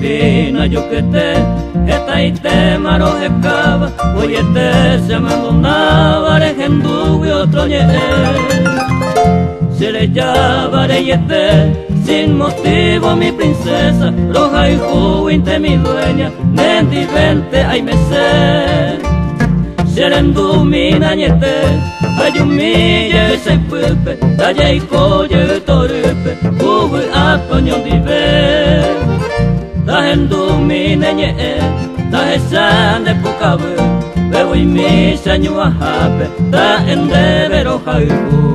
dolfina yo que te esta y te maro escava oye te se abandonaba regendu y otro se le llama y sin motivo mi princesa roja y juinte mi dueña nendi vente ay me sé serendu mi nañete hay un mille se pupe talla y coye torupe ubu atoño dive tajendu mi neñe tajesan de pucabu bebo y mi sañu ajape tajende vero jaibu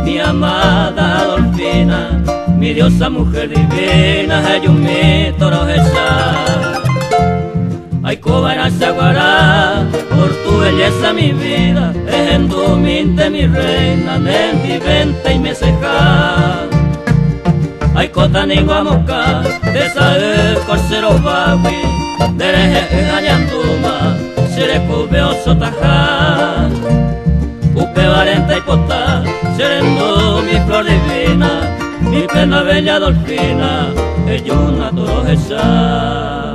mi amada dolfina, mi diosa mujer divina, hay un mito rojesa. Ay, cobara saguará, por tu belleza mi vida, es en tu mente mi reina, nendi vente y me ceja. Ay, cota ningo amoca, de sae corsero bawi, de reje añanduma, se le cubeo sotajá. Upe varenta y potá, serendo mi flor divina, mi pena bella dolfina, ella una torojesa.